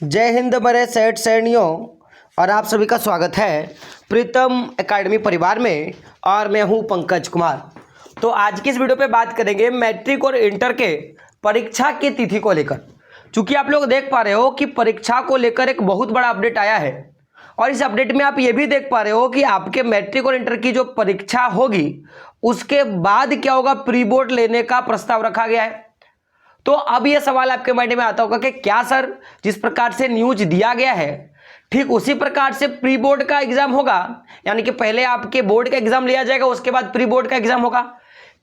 जय हिंद मेरे सेठ सैनियों, और आप सभी का स्वागत है प्रीतम एकेडमी परिवार में। और मैं हूं पंकज कुमार। तो आज की इस वीडियो पे बात करेंगे मैट्रिक और इंटर के परीक्षा की तिथि को लेकर। चूंकि आप लोग देख पा रहे हो कि परीक्षा को लेकर एक बहुत बड़ा अपडेट आया है, और इस अपडेट में आप ये भी देख पा रहे हो कि आपके मैट्रिक और इंटर की जो परीक्षा होगी उसके बाद क्या होगा, प्री बोर्ड लेने का प्रस्ताव रखा गया है। तो अब यह सवाल आपके माइंड में आता होगा कि क्या सर, जिस प्रकार से न्यूज दिया गया है ठीक उसी प्रकार से प्री बोर्ड का एग्जाम होगा, यानी कि पहले आपके बोर्ड का एग्जाम लिया जाएगा उसके बाद प्री बोर्ड का एग्जाम होगा,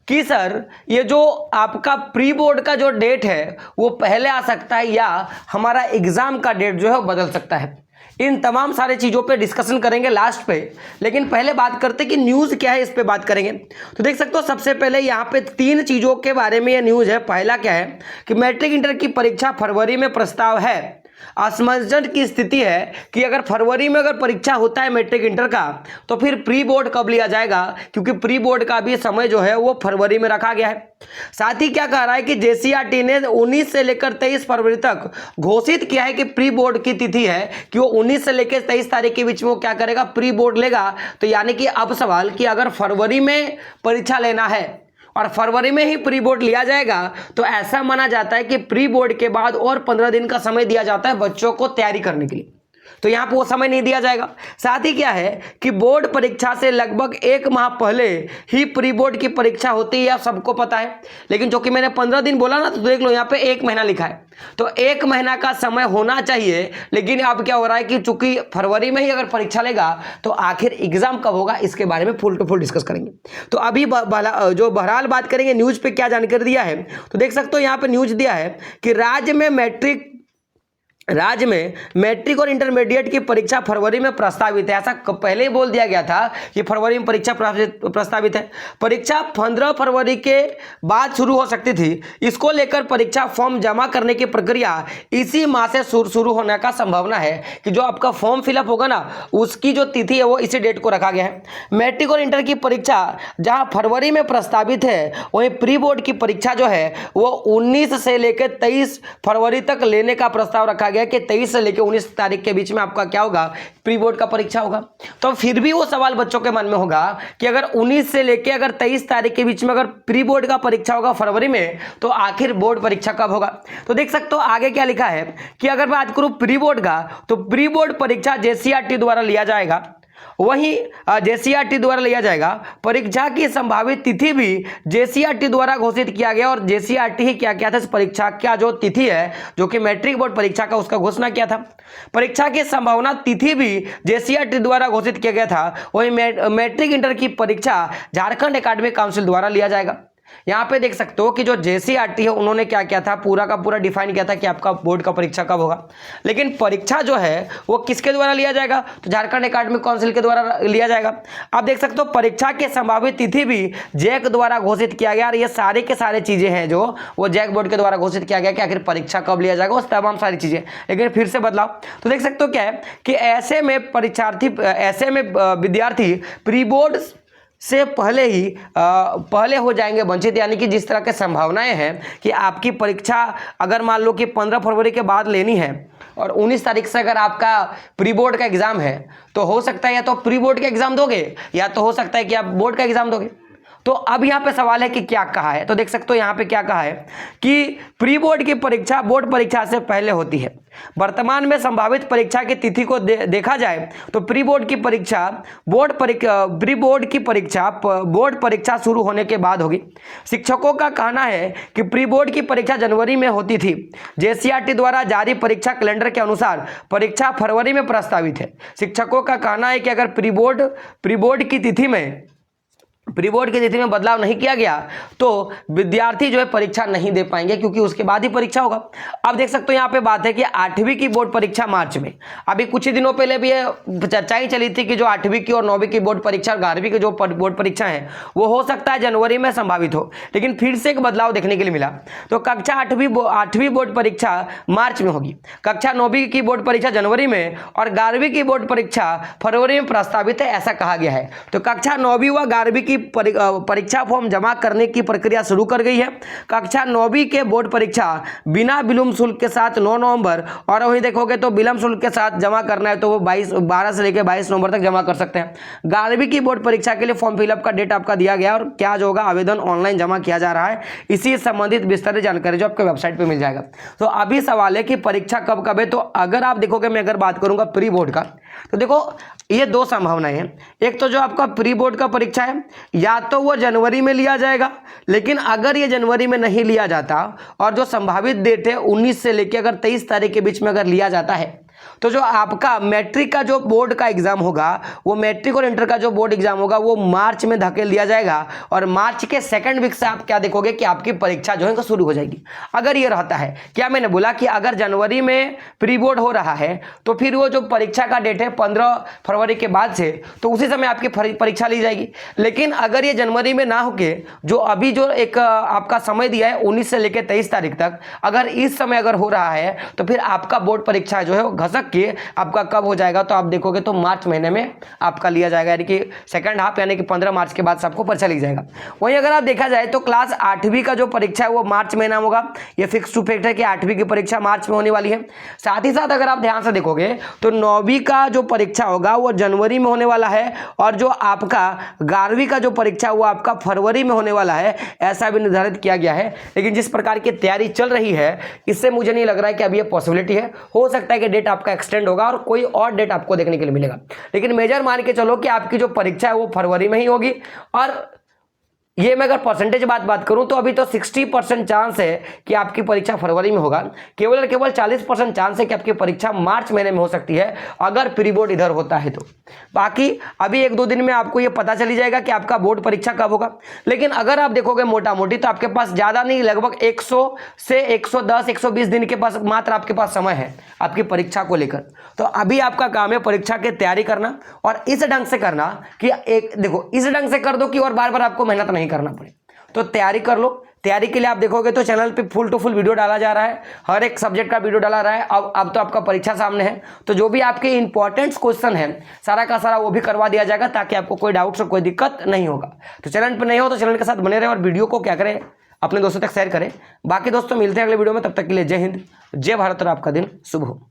कि सर ये जो आपका प्री बोर्ड का जो डेट है वो पहले आ सकता है या हमारा एग्जाम का डेट जो है वो बदल सकता है। इन तमाम सारे चीज़ों पे डिस्कशन करेंगे लास्ट पे, लेकिन पहले बात करते कि न्यूज़ क्या है, इस पे बात करेंगे। तो देख सकते हो सबसे पहले यहाँ पे 3 चीज़ों के बारे में ये न्यूज़ है। पहला क्या है कि मैट्रिक इंटर की परीक्षा फरवरी में प्रस्ताव है। असमंजस की स्थिति है कि अगर फरवरी में अगर परीक्षा होता है मैट्रिक इंटर का तो फिर प्री बोर्ड कब लिया जाएगा, क्योंकि प्री बोर्ड का भी समय जो है वो फरवरी में रखा गया है। साथ ही क्या कह रहा है कि जेसीईआरटी ने 19 से लेकर 23 फरवरी तक घोषित किया है कि प्री बोर्ड की तिथि है कि वो 19 से लेकर 23 तारीख के बीच में वो क्या करेगा, प्री बोर्ड लेगा। तो यानी कि अब सवाल कि अगर फरवरी में परीक्षा लेना है और फरवरी में ही प्री बोर्ड लिया जाएगा तो ऐसा माना जाता है कि प्री बोर्ड के बाद और 15 दिन का समय दिया जाता है बच्चों को तैयारी करने के लिए। तो यहाँ पर वो समय नहीं दिया जाएगा। साथ ही क्या है कि बोर्ड परीक्षा से लगभग 1 माह पहले ही प्री बोर्ड की परीक्षा होती है, आप सबको पता है। लेकिन जो कि मैंने 15 दिन बोला ना, तो देख लो यहाँ पे 1 महीना लिखा है, तो 1 महीना का समय होना चाहिए। लेकिन अब क्या हो रहा है कि चूंकि फरवरी में ही अगर परीक्षा लेगा तो आखिर एग्जाम कब होगा, इसके बारे में फुल टू फुल डिस्कस करेंगे। तो अभी जो बहरहाल बात करेंगे न्यूज पे क्या जानकारी दिया है। तो देख सकते हो यहाँ पे न्यूज दिया है कि राज्य में मैट्रिक और इंटरमीडिएट की परीक्षा फरवरी में प्रस्तावित है। ऐसा पहले ही बोल दिया गया था कि फरवरी में परीक्षा प्रस्तावित है। परीक्षा 15 फरवरी के बाद शुरू हो सकती थी। इसको लेकर परीक्षा फॉर्म जमा करने की प्रक्रिया इसी माह से शुरू होने का संभावना है कि जो आपका फॉर्म फिलअप होगा ना उसकी जो तिथि है वो इसी डेट को रखा गया है। मैट्रिक और इंटर की परीक्षा जहाँ फरवरी में प्रस्तावित है, वहीं प्री बोर्ड की परीक्षा जो है वो 19 से लेकर 23 फरवरी तक लेने का प्रस्ताव रखा गया कि 23 से लेकर 19 तारीख के बीच में आपका क्या होगा, प्री बोर्ड का परीक्षा होगा। तो फिर भी वो सवाल बच्चों के मन में होगा कि अगर 19 से लेकर अगर 23 तारीख के बीच में अगर प्री बोर्ड का परीक्षा होगा फरवरी में, तो आखिर बोर्ड परीक्षा कब होगा। तो देख सकते हो आगे क्या लिखा है कि अगर बात करूं प्री बोर्ड का, तो प्री बोर्ड परीक्षा जेसीईआरटी द्वारा लिया जाएगा। वहीं जेसीईआरटी द्वारा लिया जाएगा। परीक्षा की संभावित तिथि भी जेसीईआरटी द्वारा घोषित किया गया, और जेसीईआरटी ही क्या किया था, इस परीक्षा का जो तिथि है जो कि मैट्रिक बोर्ड परीक्षा का उसका घोषणा किया था। परीक्षा की संभावना तिथि भी जेसीईआरटी द्वारा घोषित किया गया था। वहीं मैट्रिक इंटर की परीक्षा झारखंड एकेडमिक काउंसिल द्वारा लिया जाएगा। यहाँ पे देख सकते हो कि जो जेसीईआरटी है उन्होंने क्या किया था, पूरा का पूरा डिफाइन किया था कि आपका बोर्ड का परीक्षा कब होगा। लेकिन परीक्षा जो है वो किसके द्वारा लिया जाएगा, तो झारखंड एकेडमिक काउंसिल के द्वारा लिया जाएगा। आप देख सकते हो परीक्षा की संभावित तिथि भी जैक द्वारा घोषित किया गया, और ये सारे के सारे चीजें हैं जो वो जैक बोर्ड के द्वारा घोषित किया गया कि आखिर परीक्षा कब लिया जाएगा, उस तमाम सारी चीजें। लेकिन फिर से बदलाव, तो देख सकते हो क्या है कि ऐसे में विद्यार्थी प्री बोर्ड से पहले हो जाएंगे वंचित। यानी कि जिस तरह के संभावनाएं हैं कि आपकी परीक्षा अगर मान लो कि 15 फरवरी के बाद लेनी है और 19 तारीख से अगर आपका प्री बोर्ड का एग्जाम है, तो हो सकता है या तो प्री बोर्ड का एग्जाम दोगे या तो हो सकता है कि आप बोर्ड का एग्जाम दोगे। तो अब यहाँ पे सवाल है कि क्या कहा है। तो देख सकते हो यहाँ पे क्या कहा है कि प्री बोर्ड की परीक्षा बोर्ड परीक्षा से पहले होती है। वर्तमान में संभावित परीक्षा की तिथि को देखा जाए तो प्री बोर्ड की परीक्षा बोर्ड परीक्षा शुरू होने के बाद होगी। शिक्षकों का कहना है कि प्री बोर्ड की परीक्षा जनवरी में होती थी। जेसीईआरटी द्वारा जारी परीक्षा कैलेंडर के अनुसार परीक्षा फरवरी में प्रस्तावित है। शिक्षकों का कहना है कि अगर प्री बोर्ड की तिथि में बदलाव नहीं किया गया तो विद्यार्थी जो है परीक्षा नहीं दे पाएंगे, क्योंकि उसके बाद ही परीक्षा होगा। अब देख सकते हो यहाँ पे बात है कि 8वीं की बोर्ड परीक्षा मार्च में। अभी कुछ ही दिनों पहले भी ये चर्चा ही चली थी कि जो 8वीं की और 9वीं की बोर्ड परीक्षा और 11वीं की जो बोर्ड परीक्षा है वो हो सकता है जनवरी में संभावित हो। लेकिन फिर से एक बदलाव देखने के लिए मिला। तो कक्षा 8वीं बोर्ड परीक्षा मार्च में होगी, कक्षा 9वीं की बोर्ड परीक्षा जनवरी में, और 11वीं की बोर्ड परीक्षा फरवरी में प्रस्तावित है, ऐसा कहा गया है। तो कक्षा 9वीं व 11वीं की परीक्षा फॉर्म जमा करने की प्रक्रिया शुरू कर गई है। कक्षा 9वीं के बोर्ड परीक्षा बिना विलंब शुल्क के साथ 9 नवंबर, और वहीं देखोगे तो विलंब शुल्क के साथ जमा करना है तो वो 12 से लेकर 22 नवंबर तक जमा कर सकते हैं। 11वीं की बोर्ड परीक्षा के लिए फॉर्म फिलअप का डेट आपका दिया गया और क्या जो होगा आवेदन ऑनलाइन जमा किया जा रहा है। इसी संबंधित विस्तारित जानकारी जो आपके वेबसाइट पे मिल जाएगा। तो अभी सवाल है कि परीक्षा कब कब है। तो अगर आप देखोगे, मैं अगर बात करूंगा प्री बोर्ड का, तो देखो ये दो संभावनाएं हैं। एक तो जो आपका प्री बोर्ड का परीक्षा है, या तो वो जनवरी में लिया जाएगा, लेकिन अगर ये जनवरी में नहीं लिया जाता और जो संभावित डेट है 19 से लेकर अगर 23 तारीख के बीच में अगर लिया जाता है, तो जो आपका मैट्रिक का जो बोर्ड का एग्जाम होगा, वो मैट्रिक और इंटर का जो बोर्ड एग्जाम होगा वो मार्च में धकेल दिया जाएगा और मार्च के सेकंड वीक से आप क्या देखोगे कि आपकी परीक्षा जो है शुरू हो जाएगी। अगर ये रहता है, क्या मैंने बोला कि अगर जनवरी में प्री बोर्ड हो रहा है तो फिर वो जो परीक्षा का डेट है 15 फरवरी के बाद से, तो उसी समय आपकी परीक्षा ली जाएगी। लेकिन अगर ये जनवरी में ना होके जो अभी जो एक आपका समय दिया है 19 से लेकर 23 तारीख तक, अगर इस समय अगर हो रहा है तो फिर आपका बोर्ड परीक्षा जो है वो घसक के आपका कब हो जाएगा, तो आप देखोगे तो मार्च महीने में आपका लिया जाएगा, यानी कि सेकंड हाफ, यानी कि 15 मार्च के बाद से आपको परीक्षा ली जाएगा। वहीं अगर आप देखा जाए तो क्लास 8वीं का जो परीक्षा है वो मार्च महीना में होगा। ये फिक्स टू फैक्ट है कि 8वीं की परीक्षा मार्च में होने वाली है। साथ ही साथ अगर आप ध्यान से देखोगे तो 9वीं का जो परीक्षा होगा वो जनवरी में होने वाला है, और जो आपका 11वीं का जो परीक्षा वो आपका फरवरी में होने वाला है, ऐसा भी निर्धारित किया गया है। लेकिन जिस प्रकार की तैयारी चल रही है, इससे मुझे नहीं लग रहा है कि अभी ये पॉसिबिलिटी है। हो सकता है कि डेट आपका एक्सटेंड होगा और कोई और डेट आपको देखने के लिए मिलेगा, लेकिन मेजर मान के चलो कि आपकी जो परीक्षा है वो फरवरी में ही होगी। और ये मैं अगर परसेंटेज बात करूं तो अभी तो 60% चांस है कि आपकी परीक्षा फरवरी में होगा, केवल 40% चांस है कि आपकी परीक्षा मार्च महीने में हो सकती है अगर प्री बोर्ड इधर होता है तो। बाकी अभी 1-2 दिन में आपको ये पता चली जाएगा कि आपका बोर्ड परीक्षा कब होगा। लेकिन अगर आप देखोगे मोटा मोटी तो आपके पास ज़्यादा नहीं, लगभग 100 से 110-120 दिन के पास मात्र आपके पास समय है आपकी परीक्षा को लेकर। तो अभी आपका काम है परीक्षा की तैयारी करना, और इस ढंग से करना कि इस ढंग से कर दो कि और बार बार आपको मेहनत नहीं करना पड़े। तो तैयारी कर लो। तैयारी के लिए आप देखोगे तो चैनल पे फुल टू फुल वीडियो डाला जा रहा है, हर एक सब्जेक्ट का वीडियो डाला रहा है। अब तो आपका परीक्षा सामने है, तो जो भी आपके इंपॉर्टेंट क्वेश्चन है सारा का सारा वो भी करवा दिया जाएगा, ताकि आपको कोई डाउट्स और कोई दिक्कत नहीं होगा। तो चैनल पर नहीं हो तो चैनल के साथ बने रहें और वीडियो को क्या करें, अपने दोस्तों तक शेयर करें। बाकी दोस्तों मिलते हैं अगले वीडियो में, तब तक के लिए जय हिंद, जय भारत और आपका दिन शुभ हो।